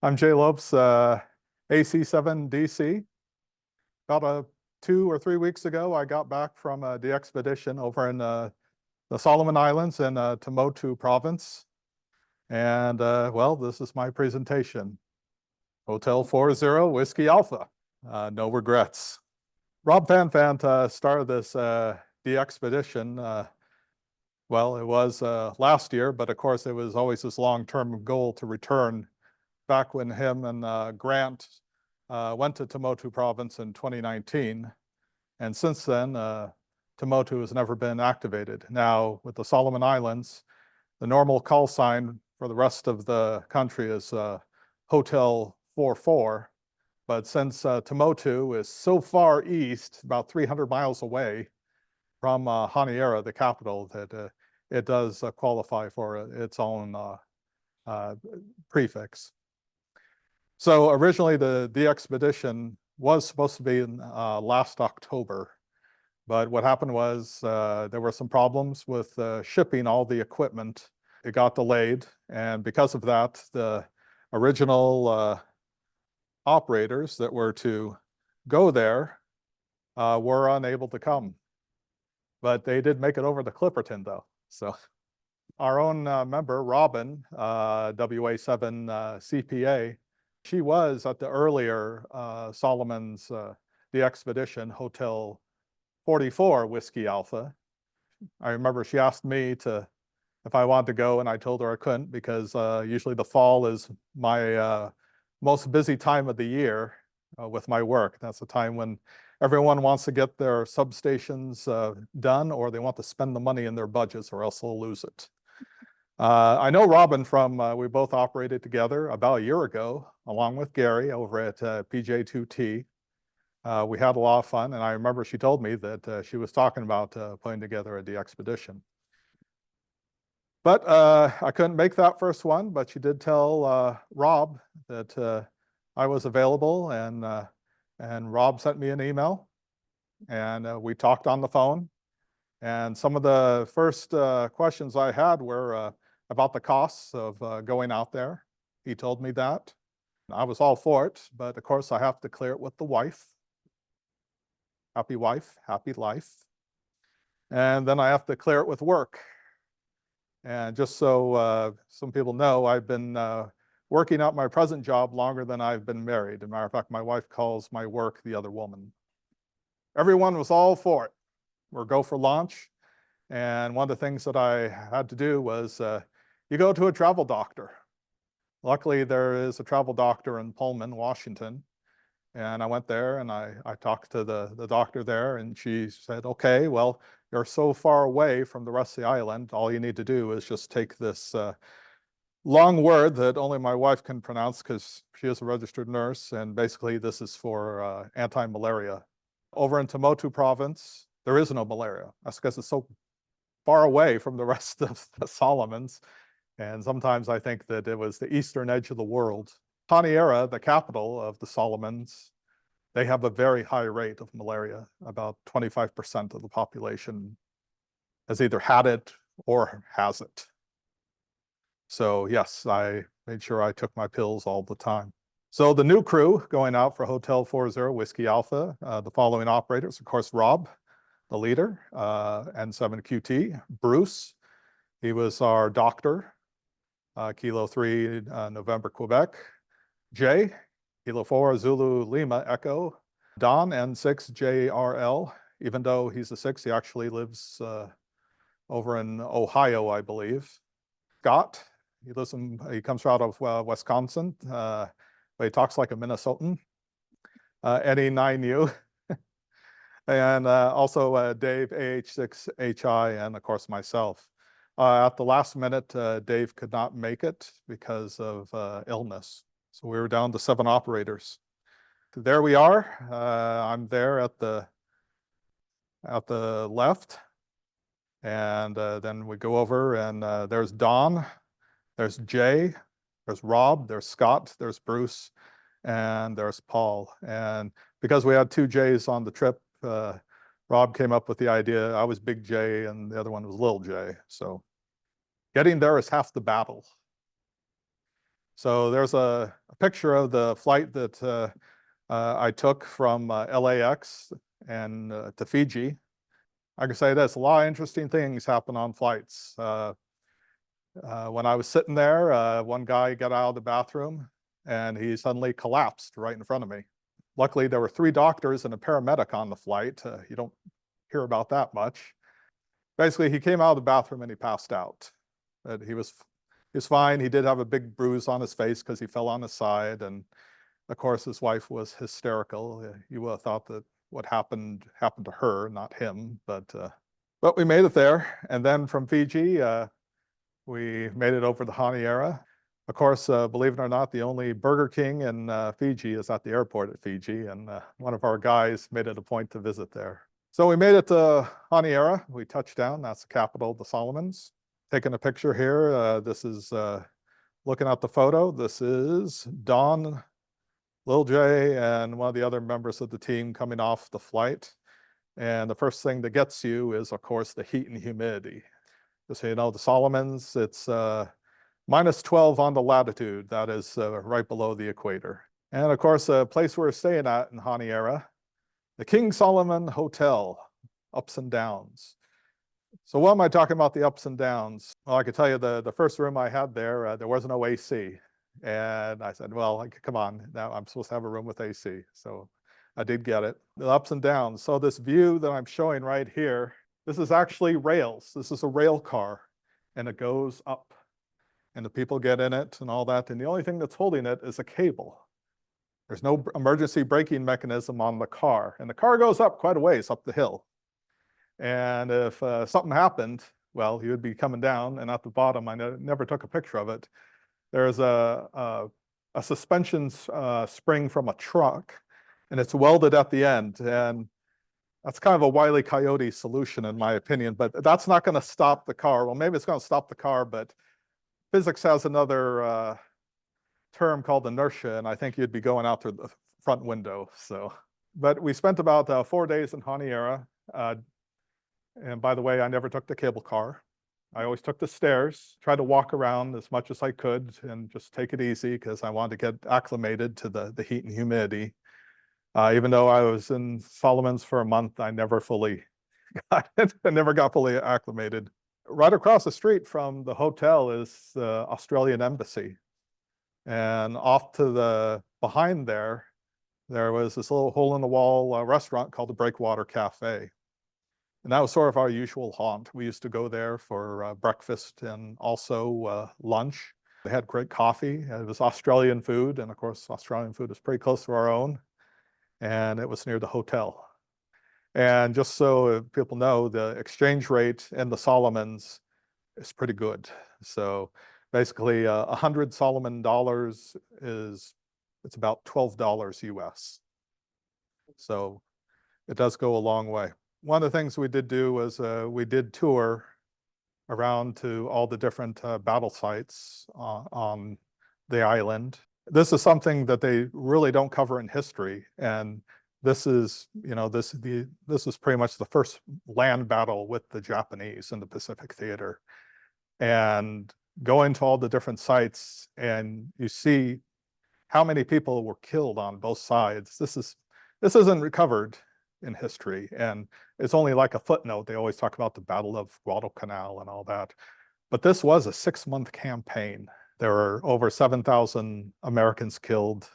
I'm Jay Lopes, AC7DC. About 2 or 3 weeks ago, I got back from a DXpedition over in the Solomon Islands in Temotu Province. And well, this is my presentation. Hotel 40 Whiskey Alpha, no regrets. Rob Van Fant started this DXpedition. Well, it was last year, but of course it was always this long-term goal to return back when him and Grant went to Temotu Province in 2019. And since then, Temotu has never been activated. Now, with the Solomon Islands, the normal call sign for the rest of the country is Hotel 44. But since Temotu is so far east, about 300 miles away from Honiara, the capital, that it does qualify for its own prefix. So originally the DXpedition was supposed to be in last October, but what happened was there were some problems with shipping all the equipment. It got delayed, and because of that, the original operators that were to go there were unable to come. But they did make it over to Clipperton, though. So our own member, Robin, WA7 CPA, she was at the earlier Solomon's DXpedition, Hotel 44 Whiskey Alpha. I remember she asked me if I wanted to go, and I told her I couldn't because usually the fall is my most busy time of the year with my work. That's the time when everyone wants to get their substations done, or they want to spend the money in their budgets, or else they'll lose it. I know Robin from, we both operated together about a year ago, along with Gary over at PJ2T. We had a lot of fun, and I remember she told me that she was talking about putting together a DXpedition. But I couldn't make that first one, but she did tell Rob that I was available, and Rob sent me an email, and we talked on the phone. And some of the first questions I had were about the costs of going out there. He told me that. I was all for it, but of course I have to clear it with the wife. Happy wife, happy life. And then I have to clear it with work. And just so some people know, I've been working at my present job longer than I've been married. As a matter of fact, my wife calls my work the other woman. Everyone was all for it. We'll go for lunch. And one of the things that I had to do was you go to a travel doctor. Luckily, there is a travel doctor in Pullman, Washington. And I went there and I talked to the doctor there, and she said, okay, well, you're so far away from the rest of the island. All you need to do is just take this long word that only my wife can pronounce because she is a registered nurse. And basically, this is for anti-malaria. Over in Temotu Province, there is no malaria. That's because it's so far away from the rest of the Solomons. And sometimes I think that it was the eastern edge of the world. Honiara, the capital of the Solomons, they have a very high rate of malaria. About 25% of the population has either had it or has it. So yes, I made sure I took my pills all the time. So the new crew going out for Hotel 40 Whiskey Alpha, the following operators, of course, Rob, the leader, N7QT, Bruce, he was our doctor, Kilo 3, November, Quebec, Jay, Kilo 4, Zulu, Lima, Echo, Don, N6, JRL, even though he's a 6, he actually lives over in Ohio, I believe. Scott, he comes out of Wisconsin, but he talks like a Minnesotan. Eddie 9U. And also Dave, AH6HI, and of course myself. At the last minute, Dave could not make it because of illness. So we were down to 7 operators. There we are. I'm there at the left. And then we go over, and there's Don, there's Jay, there's Rob, there's Scott, there's Bruce, and there's Paul. And because we had 2 J's on the trip, Rob came up with the idea. I was Big J and the other one was Little J. So getting there is half the battle. So there's a picture of the flight that I took from LAX and to Fiji. I can say this, a lot of interesting things happen on flights. When I was sitting there, one guy got out of the bathroom and he suddenly collapsed right in front of me. Luckily, there were 3 doctors and a paramedic on the flight. You don't hear about that much. Basically, he came out of the bathroom and he passed out. He was fine. He did have a big bruise on his face because he fell on his side. And of course, his wife was hysterical. You would have thought that what happened to her, not him. But we made it there. And then from Fiji, we made it over to Honiara. Of course, believe it or not, the only Burger King in Fiji is at the airport at Fiji, and one of our guys made it a point to visit there. So we made it to Honiara. We touched down. That's the capital of the Solomons. Taking a picture here. This is looking at the photo. This is Don, Lil J, and one of the other members of the team coming off the flight. And the first thing that gets you is, of course, the heat and humidity. Just so you know, the Solomons, it's -12 on the latitude. That is right below the equator. And of course, the place we're staying at in Honiara, the King Solomon Hotel, ups and downs. So what am I talking about the ups and downs? Well, I can tell you the first room I had there was no AC. And I said, well, come on, now I'm supposed to have a room with AC. So I did get it. The ups and downs. So this view that I'm showing right here, this is actually rails. This is a rail car, and it goes up. And the people get in it and all that. And the only thing that's holding it is a cable. There's no emergency braking mechanism on the car. And the car goes up quite a ways up the hill. And if something happened, well, you would be coming down. And at the bottom, I never took a picture of it, there's a suspension spring from a truck, and it's welded at the end. And that's kind of a Wile E. Coyote solution, in my opinion. But that's not going to stop the car. Well, maybe it's going to stop the car, but physics has another term called inertia, and I think you'd be going out through the front window. So, but we spent about 4 days in Honiara. And by the way, I never took the cable car. I always took the stairs, tried to walk around as much as I could and just take it easy because I wanted to get acclimated to the heat and humidity. Even though I was in Solomons for a month, I never fully got it. I never got fully acclimated. Right across the street from the hotel is the Australian Embassy. And off to the behind there was this little hole-in-the-wall restaurant called the Breakwater Cafe. And that was sort of our usual haunt. We used to go there for breakfast and also lunch. They had great coffee. It was Australian food. And of course, Australian food is pretty close to our own. And it was near the hotel. And just so people know, the exchange rate in the Solomons is pretty good. So basically, 100 Solomon dollars it's about $12 US. So it does go a long way. One of the things we did do was we did tour around to all the different battle sites on the island. This is something that they really don't cover in history, and this is, this is pretty much the first land battle with the Japanese in the Pacific Theater. And going to all the different sites, and you see how many people were killed on both sides. This isn't recovered in history, and it's only like a footnote. They always talk about the Battle of Guadalcanal and all that, but this was a 6-month campaign. There were over 7,000 Americans killed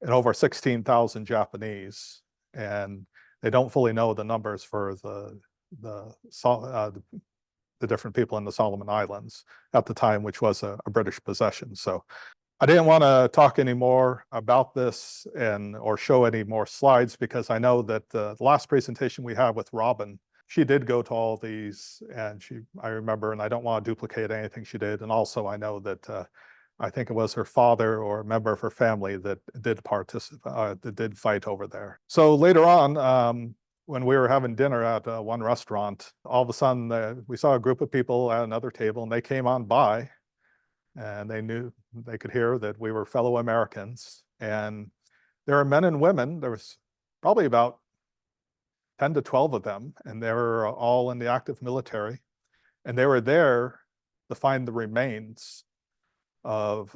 and over 16,000 Japanese, and they don't fully know the numbers for the different people in the Solomon Islands at the time, which was a British possession. So I didn't want to talk any more about this or show any more slides, because I know that the last presentation we had with Robin, she did go to all these, and I remember, and I don't want to duplicate anything she did. And also I know that I think it was her father or a member of her family that did participate, that did fight over there. So later on, when we were having dinner at one restaurant, all of a sudden we saw a group of people at another table, and they came on by. And they could hear that we were fellow Americans. And there are men and women. There was probably about 10 to 12 of them, and they were all in the active military. And they were there to find the remains of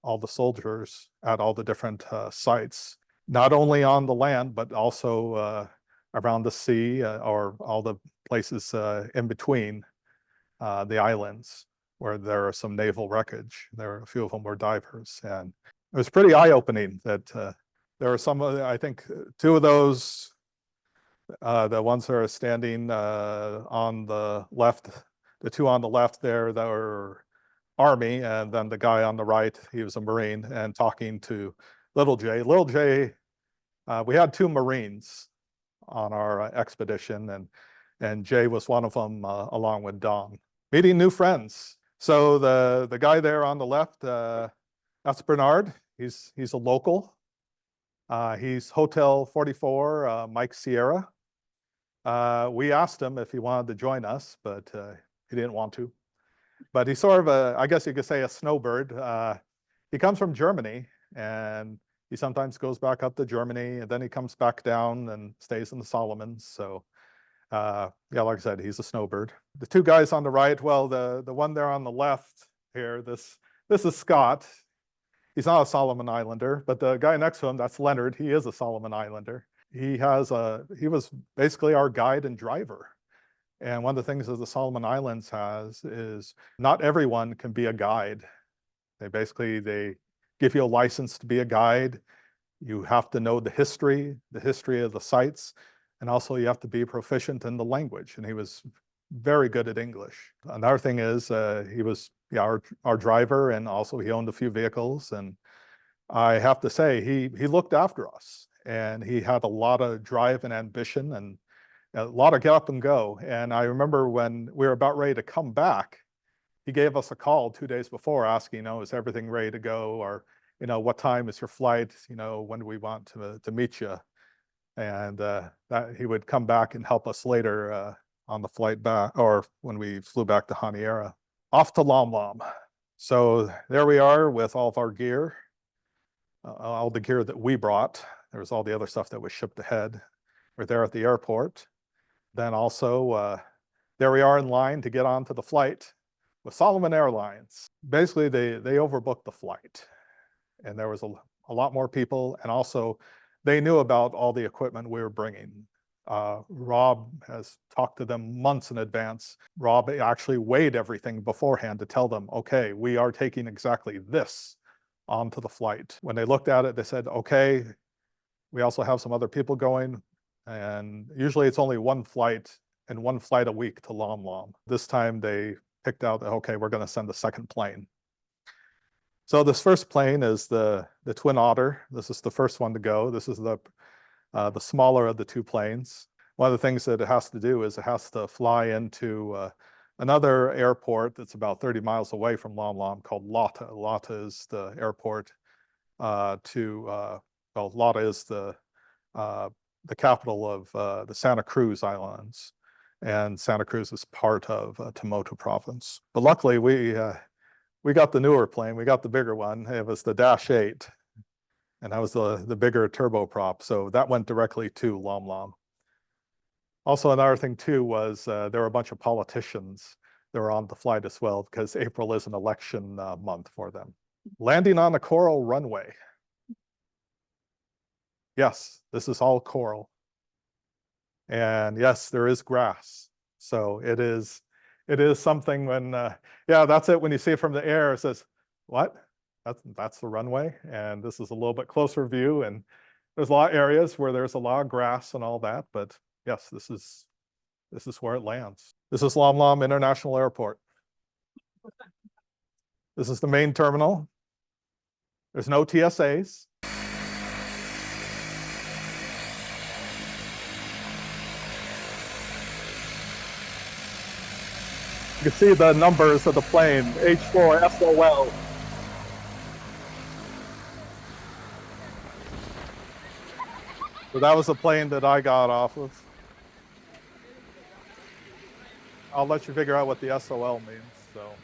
all the soldiers at all the different sites, not only on the land, but also around the sea or all the places in between the islands where there are some naval wreckage. A few of them were divers, and it was pretty eye-opening that there are some of I think two of those, the ones that are standing on the left, the two on the left there that were Army, and then the guy on the right, he was a Marine, and talking to Little J. Little J, we had two Marines on our expedition, and Jay was one of them along with Don. Meeting new friends. So the guy there on the left, that's Bernard. He's a local. He's Hotel 44, Mike Sierra. We asked him if he wanted to join us, but he didn't want to. But he's sort of I guess you could say a snowbird. He comes from Germany, and he sometimes goes back up to Germany, and then he comes back down and stays in the Solomons. So yeah, like I said, he's a snowbird. The two guys on the right, well, the one there on the left here, this is Scott. He's not a Solomon Islander, but the guy next to him, that's Leonard. He is a Solomon Islander. He was basically our guide and driver. And one of the things that the Solomon Islands has is not everyone can be a guide. They give you a license to be a guide. You have to know the history of the sites, and also you have to be proficient in the language. And he was very good at English. Another thing is he was our driver, and also he owned a few vehicles. And I have to say, he looked after us, and he had a lot of drive and ambition and a lot of get up and go. And I remember when we were about ready to come back, he gave us a call 2 days before asking, is everything ready to go? Or, what time is your flight? When do we want to meet you? And that he would come back and help us later on the flight back, or when we flew back to Haniara. Off to Lom Lom. So there we are with all of our gear, all the gear that we brought. There was all the other stuff that was shipped ahead. We're there at the airport. Then also, there we are in line to get onto the flight with Solomon Airlines. Basically, they overbooked the flight, and there was a lot more people, and also they knew about all the equipment we were bringing. Rob has talked to them months in advance. Rob actually weighed everything beforehand to tell them, okay, we are taking exactly this onto the flight. When they looked at it, they said, okay, we also have some other people going. And usually it's only one flight, and one flight a week to Lom Lom. This time they picked out, okay, we're going to send a second plane. So this first plane is the Twin Otter. This is the first one to go. This is the smaller of the two planes. One of the things that it has to do is it has to fly into another airport that's about 30 miles away from Lom Lom called Lata. Lata is the airport well, Lata is the capital of the Santa Cruz Islands, and Santa Cruz is part of Temotu Province. But luckily, we got the newer plane. We got the bigger one. It was the Dash 8, and that was the bigger turboprop. So that went directly to Lom Lom. Also, another thing too was there were a bunch of politicians that were on the flight as well, because April is an election month for them. Landing on a coral runway. Yes, this is all coral. And yes, there is grass. So it is something when, yeah, that's it. When you see it from the air, it says, what? That's the runway. And this is a little bit closer view. And there's a lot of areas where there's a lot of grass and all that. But yes, this is where it lands. This is Lom Lom International Airport. This is the main terminal. There's no TSAs. You can see the numbers of the plane, H40WA. So that was the plane that I got off of. I'll let you figure out what the SOL means, so.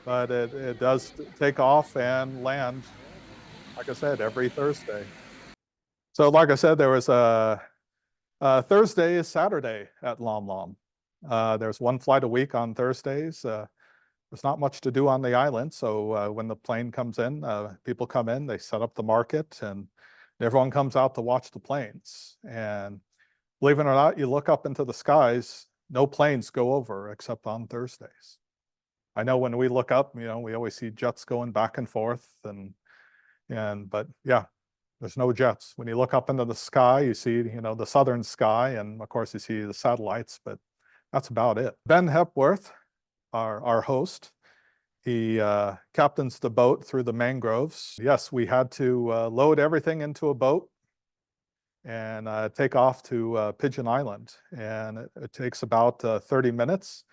But it does take off and land, like I said, every Thursday. So like I said, there was a Thursday is Saturday at Lom Lom. There's one flight a week on Thursdays. There's not much to do on the island, so when the plane comes in, people come in, they set up the market, and everyone comes out to watch the planes. And believe it or not, you look up into the skies, no planes go over except on Thursdays. I know when we look up, we always see jets going back and forth, but yeah, there's no jets. When you look up into the sky, you see, the southern sky, and of course you see the satellites, but that's about it. Ben Hepworth, our host, he captains the boat through the mangroves. Yes, we had to load everything into a boat and take off to Pigeon Island. And it takes about 30 minutes.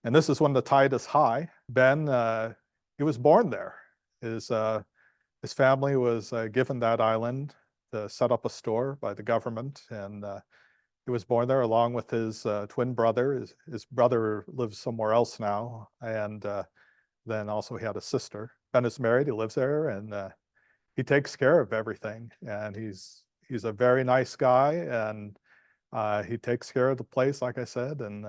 And this is when the tide is high. Ben, he was born there. His family was given that island to set up a store by the government. And he was born there along with his twin brother. His brother lives somewhere else now. And then also he had a sister. Ben is married, he lives there, and he takes care of everything. And he's a very nice guy, and he takes care of the place, like I said, and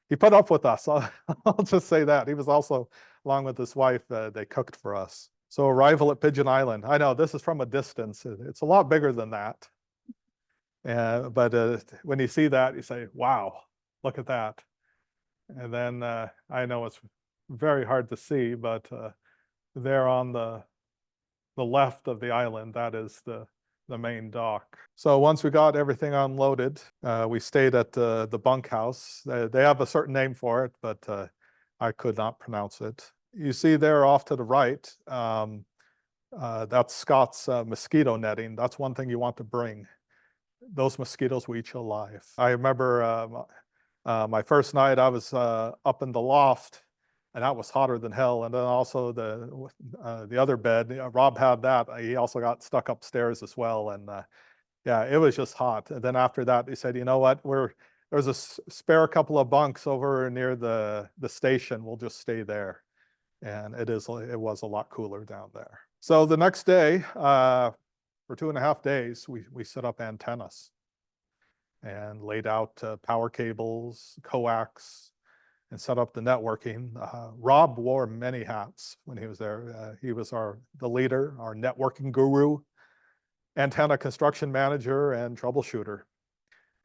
he put up with us. I'll just say that. He was also, along with his wife, they cooked for us. So arrival at Pigeon Island. I know this is from a distance. It's a lot bigger than that. But when you see that, you say, wow, look at that. And then I know it's very hard to see, but there on the left of the island, that is the main dock. So once we got everything unloaded, we stayed at the bunkhouse. They have a certain name for it, but I could not pronounce it. You see there off to the right, that's Scott's mosquito netting. That's one thing you want to bring. Those mosquitoes will eat you alive. I remember my first night, I was up in the loft, and that was hotter than hell. And then also the other bed, Rob had that. He also got stuck upstairs as well. And yeah, it was just hot. And then after that, they said, you know what, there's a spare couple of bunks over near the station. We'll just stay there. And it was a lot cooler down there. So the next day, for 2.5 days, we set up antennas and laid out power cables, coax, and set up the networking. Rob wore many hats when he was there. He was the leader, our networking guru, antenna construction manager, and troubleshooter.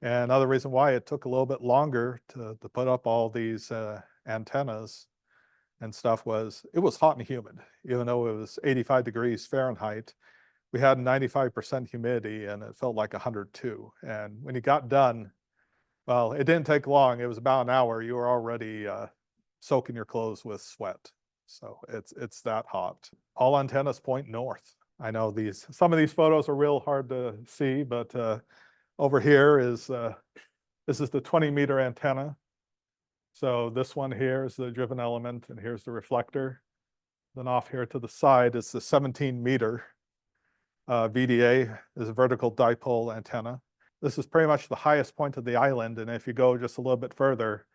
And another reason why it took a little bit longer to put up all these antennas and stuff was it was hot and humid. Even though it was 85 degrees Fahrenheit, we had 95% humidity, and it felt like 102. And when you got done, well, it didn't take long. It was about an hour. You were already soaking your clothes with sweat. So it's that hot. All antennas point north. I know some of these photos are real hard to see, but over here this is the 20-meter antenna. So this one here is the driven element, and here's the reflector. Then off here to the side is the 17-meter VDA, is a vertical dipole antenna. This is pretty much the highest point of the island, and if you go just a little bit further,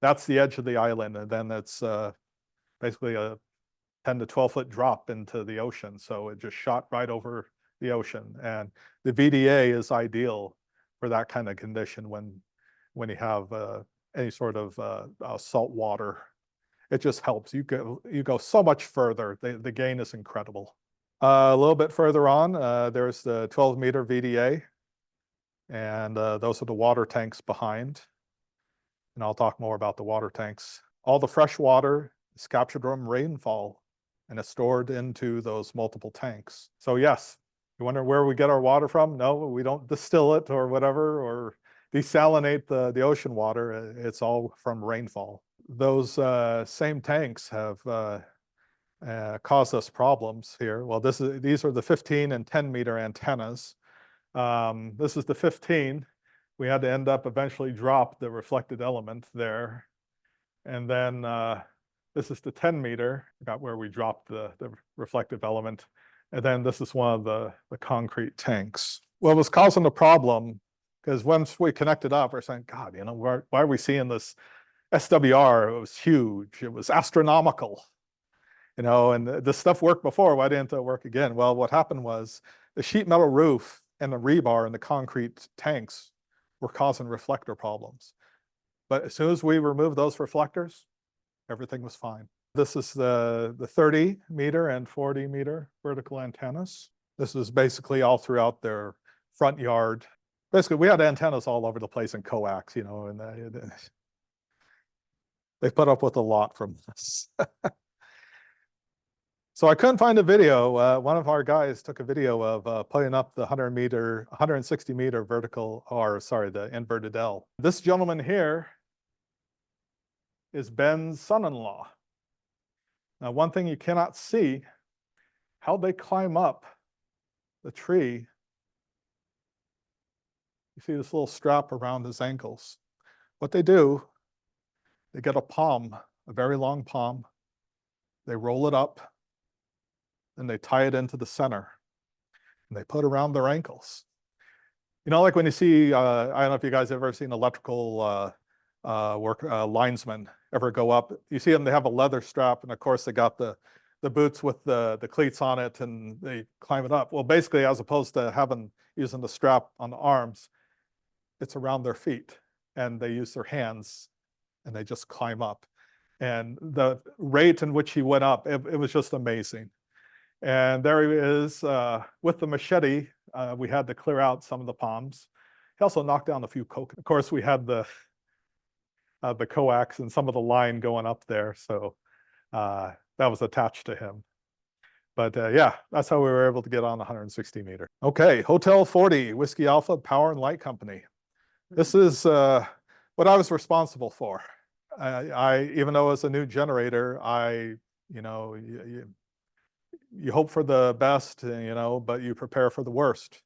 that's the edge of the island, and then it's basically a 10 to 12 foot drop into the ocean. So it just shot right over the ocean, and the VDA is ideal for that kind of condition when you have any sort of salt water. It just helps. You go so much further. The gain is incredible. A little bit further on, there's the 12-meter VDA, and those are the water tanks behind. And I'll talk more about the water tanks. All the fresh water is captured from rainfall and is stored into those multiple tanks. So yes, you wonder where we get our water from? No, we don't distill it or whatever, or desalinate the ocean water. It's all from rainfall. Those same tanks have caused us problems here. Well, these are the 15 and 10-meter antennas. This is the 15. We had to end up eventually drop the reflected element there. And then this is the 10-meter, got where we dropped the reflective element. And then this is one of the concrete tanks. What was causing the problem, because once we connected up, we're saying, God, why are we seeing this SWR? It was huge. It was astronomical. And this stuff worked before. Why didn't it work again? Well, what happened was the sheet metal roof and the rebar and the concrete tanks were causing reflector problems. But as soon as we removed those reflectors, everything was fine. This is the 30 meter and 40 meter vertical antennas. This is basically all throughout their front yard. Basically, we had antennas all over the place in coax, you know, and they put up with a lot from this. So I couldn't find a video. One of our guys took a video of putting up the 160 meter vertical, or sorry, the inverted L. This gentleman here is Ben's son-in-law. Now, one thing you cannot see, how they climb up the tree. You see this little strap around his ankles. What they do, they get a palm, a very long palm. They roll it up, and they tie it into the center, and they put it around their ankles. You know, like when you see, I don't know if you guys have ever seen electrical linesmen ever go up. You see them, they have a leather strap, and of course they got the boots with the cleats on it, and they climb it up. Well, basically, as opposed to using the strap on the arms, it's around their feet, and they use their hands, and they just climb up. And the rate in which he went up, it was just amazing. And there he is with the machete. We had to clear out some of the palms. He also knocked down a few coconuts. Of course, we had the coax and some of the line going up there, so that was attached to him. But yeah, that's how we were able to get on 160 meter. Okay, Hotel 40, Whiskey Alpha Power and Light Company. This is what I was responsible for. Even though it's a new generator, you know, you hope for the best, you know, but you prepare for the worst.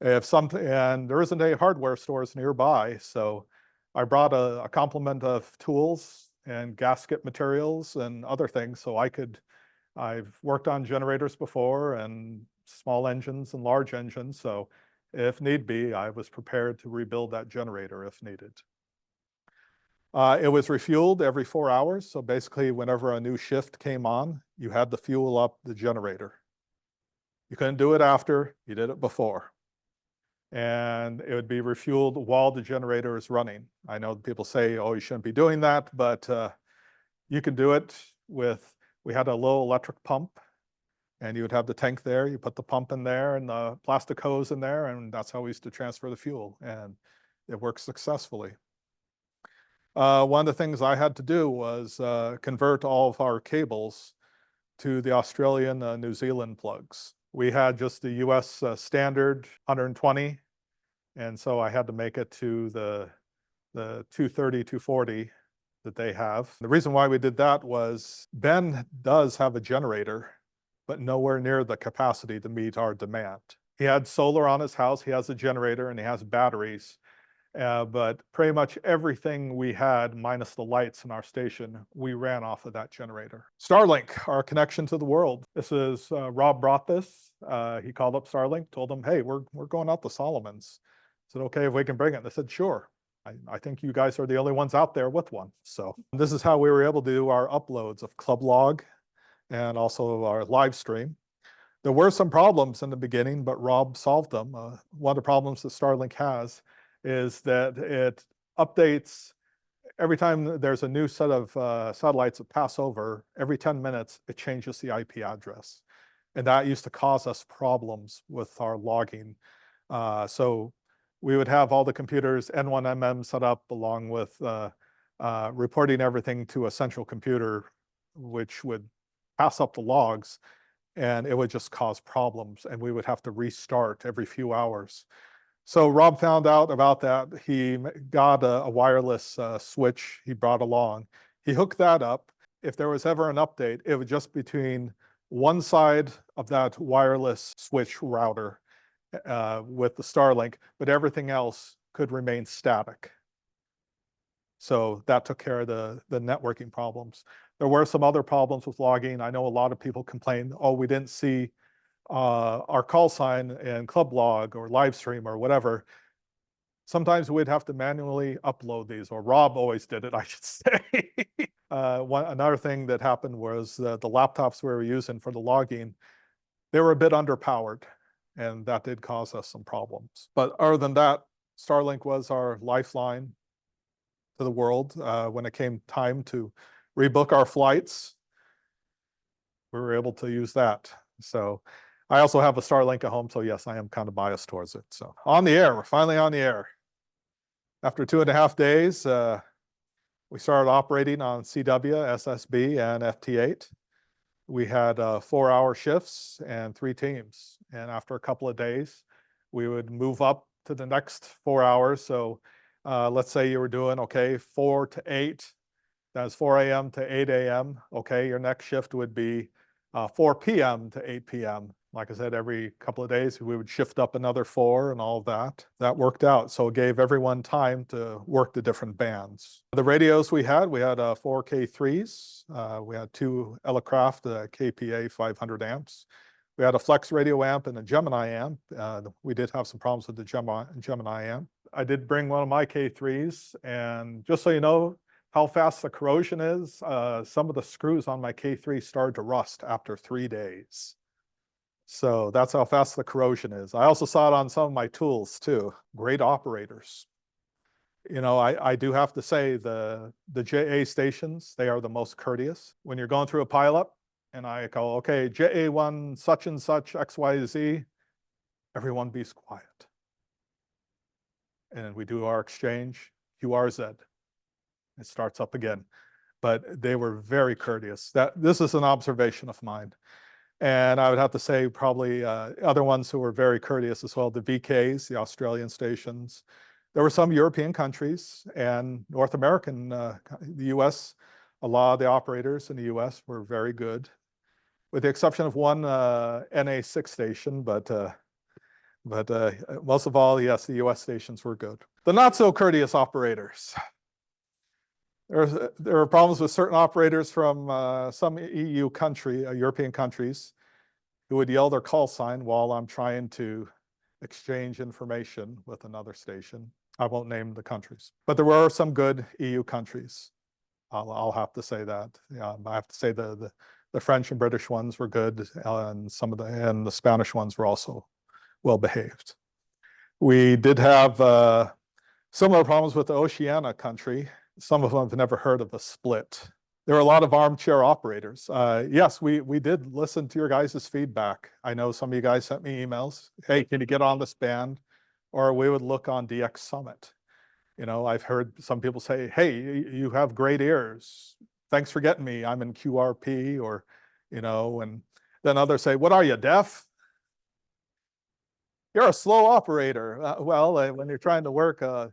And there isn't any hardware stores nearby, so I brought a complement of tools and gasket materials and other things, so I've worked on generators before, and small engines and large engines, so if need be, I was prepared to rebuild that generator if needed. It was refueled every 4 hours, so basically whenever a new shift came on, you had to fuel up the generator. You couldn't do it after, you did it before. And it would be refueled while the generator is running. I know people say, oh, you shouldn't be doing that, but you can do it with, we had a low electric pump, and you would have the tank there, you put the pump in there and the plastic hose in there, and that's how we used to transfer the fuel, and it worked successfully. One of the things I had to do was convert all of our cables to the Australian New Zealand plugs. We had just the US standard 120, and so I had to make it to the 230, 240 that they have. The reason why we did that was Ben does have a generator, but nowhere near the capacity to meet our demand. He had solar on his house, he has a generator, and he has batteries. But pretty much everything we had, minus the lights in our station, we ran off of that generator. Starlink, our connection to the world. This is, Rob brought this. He called up Starlink, told them, hey, we're going out to Solomons. I said, okay, if we can bring it. They said, sure. I think you guys are the only ones out there with one. So this is how we were able to do our uploads of Club Log and also our live stream. There were some problems in the beginning, but Rob solved them. One of the problems that Starlink has is that it updates every time there's a new set of satellites that pass over. Every 10 minutes, it changes the IP address. And that used to cause us problems with our logging. So we would have all the computers N1MM set up along with reporting everything to a central computer, which would pass up the logs, and it would just cause problems, and we would have to restart every few hours. So Rob found out about that. He got a wireless switch he brought along. He hooked that up. If there was ever an update, it would just between one side of that wireless switch router with the Starlink, but everything else could remain static. So that took care of the networking problems. There were some other problems with logging. I know a lot of people complained, oh, we didn't see our call sign in Club Log or live stream or whatever. Sometimes we'd have to manually upload these, or Rob always did it, I should say. Another thing that happened was the laptops we were using for the logging, they were a bit underpowered, and that did cause us some problems. But other than that, Starlink was our lifeline to the world. When it came time to rebook our flights, we were able to use that. So I also have a Starlink at home, so yes, I am kind of biased towards it. So on the air, we're finally on the air. After 2.5 days, we started operating on CW, SSB, and FT8. We had 4-hour shifts and 3 teams. And after a couple of days, we would move up to the next 4 hours. So let's say you were doing, okay, 4 to 8. That's 4 a.m. to 8 a.m. Okay, your next shift would be 4 p.m. to 8 p.m. Like I said, every couple of days, we would shift up another 4 and all of that. That worked out. So it gave everyone time to work the different bands. The radios we had 4 K3s. We had 2 Elecraft KPA 500 amps. We had a Flex radio amp and a Gemini amp. We did have some problems with the Gemini amp. I did bring one of my K3s, and just so you know how fast the corrosion is, some of the screws on my K3 started to rust after 3 days. So that's how fast the corrosion is. I also saw it on some of my tools too. Great operators. You know, I do have to say the JA stations, they are the most courteous. When you're going through a pileup and I go, okay, JA1 such and such XYZ, everyone be quiet. And we do our exchange, QRZ. It starts up again. But they were very courteous. This is an observation of mine. And I would have to say probably other ones who were very courteous as well, the VKs, the Australian stations. There were some European countries and North American, the US, a lot of the operators in the US were very good, with the exception of one NA6 station, but most of all, yes, the US stations were good. The not so courteous operators. There are problems with certain operators from some EU country, European countries, who would yell their call sign while I'm trying to exchange information with another station. I won't name the countries, but there were some good EU countries. I'll have to say that. Yeah, I have to say the French and British ones were good, and and the Spanish ones were also well behaved. We did have similar problems with the Oceania country. Some of them have never heard of a split. There are a lot of armchair operators. Yes, we did listen to your guys' feedback. I know some of you guys sent me emails. Hey, can you get on this band? Or we would look on DX Summit. You know, I've heard some people say, hey, you have great ears. Thanks for getting me. I'm in QRP, or, you know, and then others say, what are you, deaf? You're a slow operator. When you're trying to work a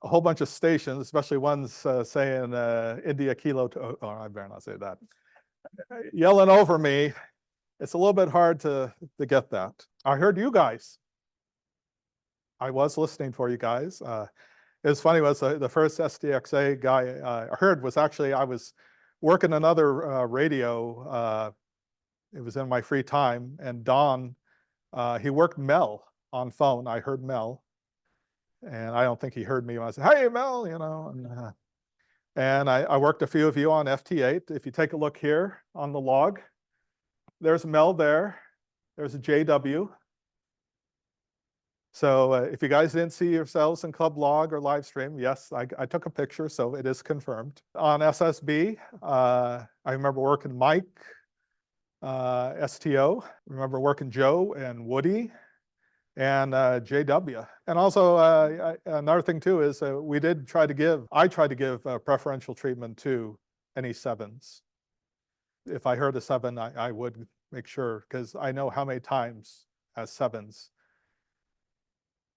whole bunch of stations, especially ones saying India Kilo, I better not say that, yelling over me, it's a little bit hard to get that. I heard you guys. I was listening for you guys. It's funny, was the first SDXA guy I heard was actually, I was working another radio. It was in my free time, and Don, he worked Mel on phone. I heard Mel. And I don't think he heard me when I said, hey, Mel, you know. And I worked a few of you on FT8. If you take a look here on the log, there's Mel there. There's a JW. So if you guys didn't see yourselves in club log or live stream, yes, I took a picture, so it is confirmed. On SSB, I remember working Mike, STO. I remember working Joe and Woody, and JW. And also another thing too is I tried to give preferential treatment to any 7s. If I heard a 7, I would make sure, because I know how many times as 7s,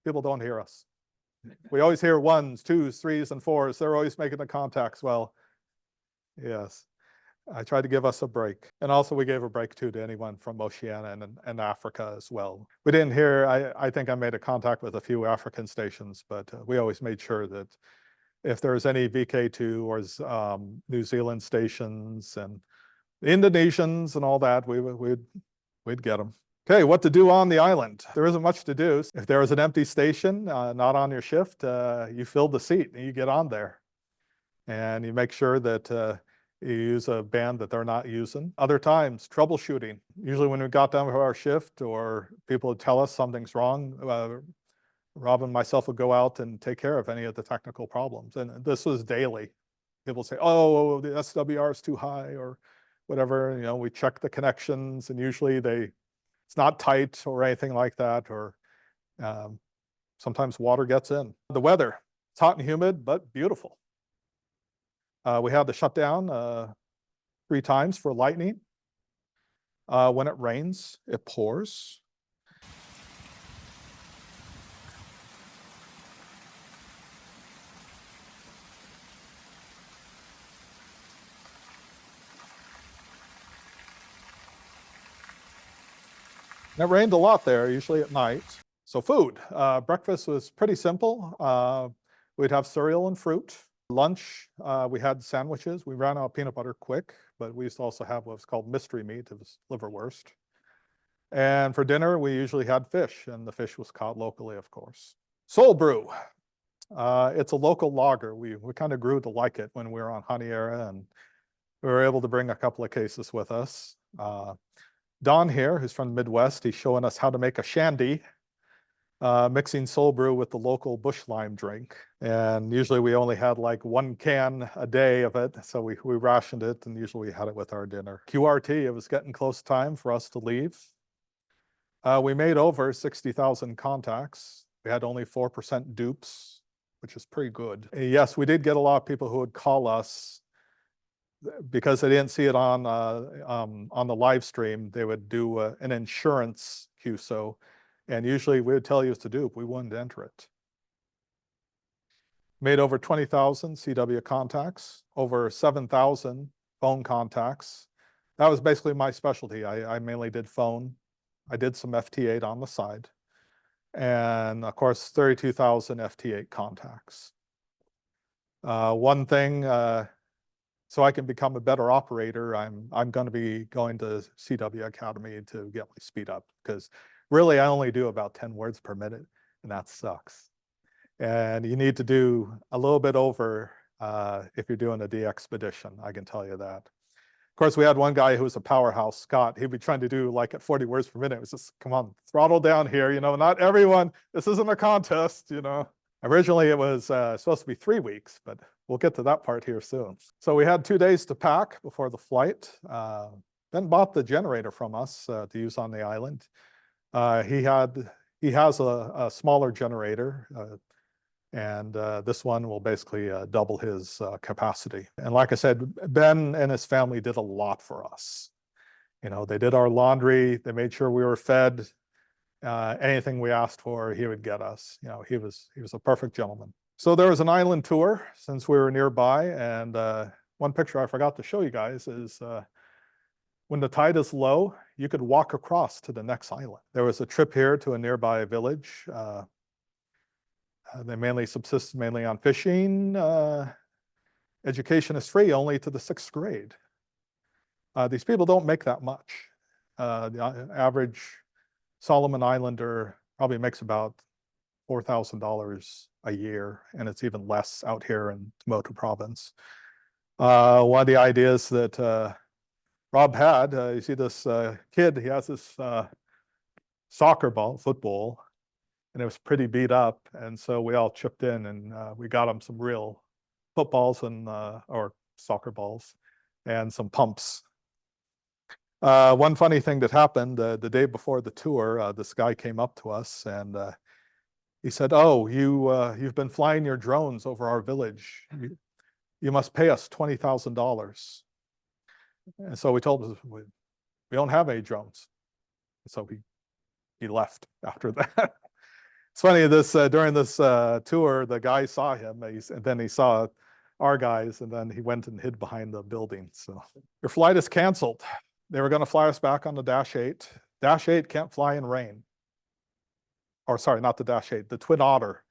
people don't hear us. We always hear 1s, 2s, 3s, and 4s. They're always making the contacts. Well, yes. I tried to give us a break. And also we gave a break too to anyone from Oceania and Africa as well. We didn't hear, I think I made a contact with a few African stations, but we always made sure that if there's any VK2 or New Zealand stations and Indonesians and all that, we'd get them. Okay, what to do on the island? There isn't much to do. If there is an empty station, not on your shift, you fill the seat and you get on there. And you make sure that you use a band that they're not using. Other times, troubleshooting. Usually when we got down to our shift or people would tell us something's wrong, Rob and myself would go out and take care of any of the technical problems. And this was daily. People say, oh, the SWR is too high or whatever. You know, we check the connections and usually it's not tight or anything like that, or sometimes water gets in. The weather, it's hot and humid, but beautiful. We had to shut down 3 times for lightning. When it rains, it pours. And it rained a lot there, usually at night. So food, breakfast was pretty simple. We'd have cereal and fruit. Lunch, we had sandwiches. We ran out of peanut butter quick, but we used to also have what's called mystery meat. It was liverwurst. And for dinner, we usually had fish, and the fish was caught locally, of course. Soul Brew, it's a local lager. We kind of grew to like it when we were on Haniera, and we were able to bring a couple of cases with us. Don here, who's from the Midwest, he's showing us how to make a shandy, mixing Soul Brew with the local bush lime drink. And usually we only had like 1 can a day of it, so we rationed it, and usually we had it with our dinner. QRT, it was getting close time for us to leave. We made over 60,000 contacts. We had only 4% dupes, which is pretty good. Yes, we did get a lot of people who would call us because they didn't see it on the live stream. They would do an insurance QSO, and usually we would tell you it's a dupe. We wouldn't enter it. Made over 20,000 CW contacts, over 7,000 phone contacts. That was basically my specialty. I mainly did phone. I did some FT8 on the side. And of course, 32,000 FT8 contacts. One thing, so I can become a better operator, I'm going to be going to CW Academy to get my speed up, because really I only do about 10 words per minute, and that sucks. And you need to do a little bit over if you're doing a DXpedition, I can tell you that. Of course, we had one guy who was a powerhouse, Scott. He'd be trying to do like at 40 words per minute. It was just, come on, throttle down here. You know, not everyone, this isn't a contest, you know. Originally, it was supposed to be 3 weeks, but we'll get to that part here soon. So we had 2 days to pack before the flight. Then bought the generator from us to use on the island. He has a smaller generator, and this one will basically double his capacity. And like I said, Ben and his family did a lot for us. You know, they did our laundry, they made sure we were fed. Anything we asked for, he would get us. You know, he was a perfect gentleman. So there was an island tour since we were nearby, and one picture I forgot to show you guys is when the tide is low, you could walk across to the next island. There was a trip here to a nearby village. They mainly subsist mainly on fishing. Education is free only to the 6th grade. These people don't make that much. The average Solomon Islander probably makes about $4,000 a year, and it's even less out here in Temotu Province. One of the ideas that Rob had, you see this kid, he has this football, and it was pretty beat up. And so we all chipped in, and we got him some real footballs and or soccer balls and some pumps. One funny thing that happened the day before the tour, this guy came up to us and he said, "Oh, you've been flying your drones over our village. You must pay us $20,000." And so we told him, we don't have any drones. So he left after that. It's funny, during this tour, the guy saw him, and then he saw our guys, and then he went and hid behind the building. So your flight is canceled. They were going to fly us back on the Dash 8. Dash 8 can't fly in rain. Or sorry, not the Dash 8, the Twin Otter.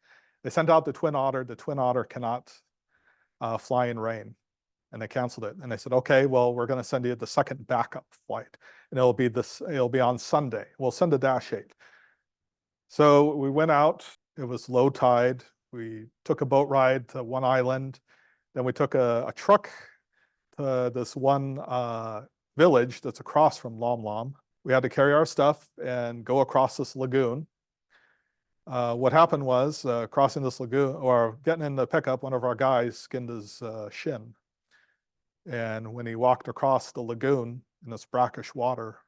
They sent out the Twin Otter. The Twin Otter cannot fly in rain, and they canceled it. And they said, okay, well, we're going to send you the second backup flight, and it'll be on Sunday. We'll send the Dash 8. So we went out, it was low tide. We took a boat ride to one island. Then we took a truck to this one village that's across from Lom Lom. We had to carry our stuff and go across this lagoon. What happened was crossing this lagoon or getting in the pickup, one of our guys skinned his shin. And when he walked across the lagoon in this brackish water,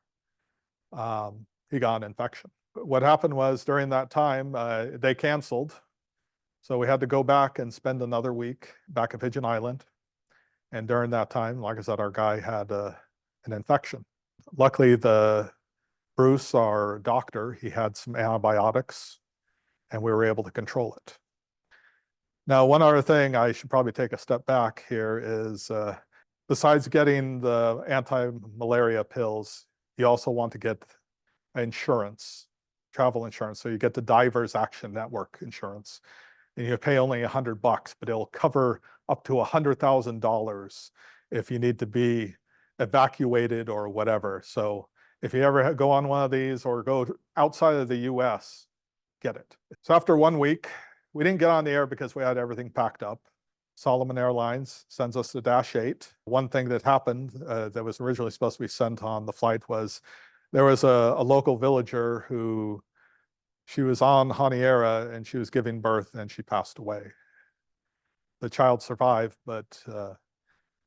he got an infection. What happened was during that time, they canceled. So we had to go back and spend another week back at Pigeon Island. And during that time, like I said, our guy had an infection. Luckily, Bruce, our doctor, he had some antibiotics and we were able to control it. Now, one other thing I should probably take a step back here is besides getting the anti-malaria pills, you also want to get insurance, travel insurance. So you get the Divers Action Network insurance. And you pay only $100, but it'll cover up to $100,000 if you need to be evacuated or whatever. So if you ever go on one of these or go outside of the US, get it. So after 1 week, we didn't get on the air because we had everything packed up. Solomon Airlines sends us the Dash 8. One thing that happened that was originally supposed to be sent on the flight was there was a local villager who she was on Honiara and she was giving birth and she passed away. The child survived, but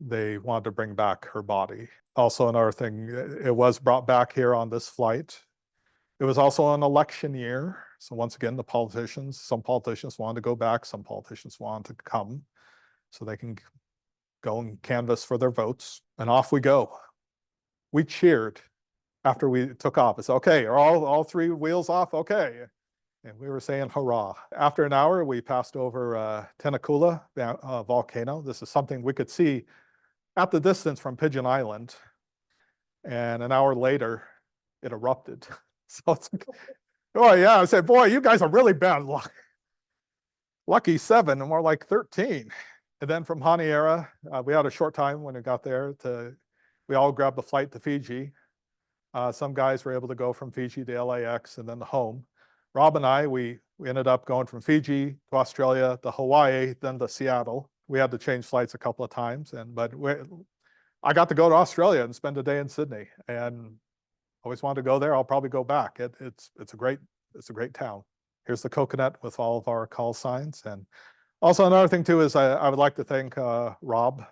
they wanted to bring back her body. Also, another thing, it was brought back here on this flight. It was also an election year. So once again, some politicians wanted to go back, some politicians wanted to come so they can go and canvass for their votes. And off we go. We cheered after we took off. It's okay, are all three wheels off? Okay. And we were saying hurrah. After an hour, we passed over Temotu volcano. This is something we could see at the distance from Pigeon Island. And an hour later, it erupted. So it's like, oh yeah, I said, boy, you guys are really bad luck. Lucky 7 and more like 13. And then from Honiara, we had a short time when we got there we all grabbed the flight to Fiji. Some guys were able to go from Fiji to LAX and then to home. Rob and I, we ended up going from Fiji to Australia to Hawaii, then to Seattle. We had to change flights a couple of times, but I got to go to Australia and spend a day in Sydney, and always wanted to go there. I'll probably go back. It's a great town. Here's the coconut with all of our call signs. And also another thing too is I would like to thank Rob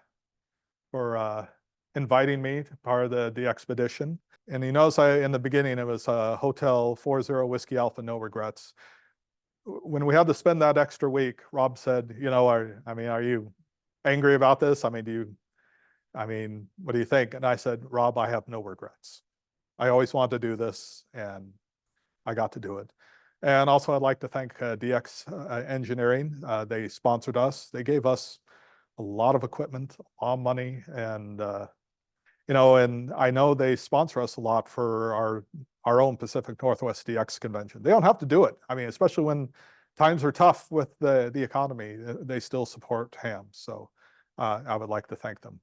for inviting me to part of the DXpedition. And he knows in the beginning it was Hotel 40 Whiskey Alpha, no regrets. When we had to spend that extra week, Rob said, you know, are you angry about this? What do you think? And I said, Rob, I have no regrets. I always wanted to do this and I got to do it. And also I'd like to thank DX Engineering. They sponsored us. They gave us a lot of equipment, a lot of money, and and I know they sponsor us a lot for our own Pacific Northwest DX convention. They don't have to do it. Especially when times are tough with the economy, they still support hams. So I would like to thank them.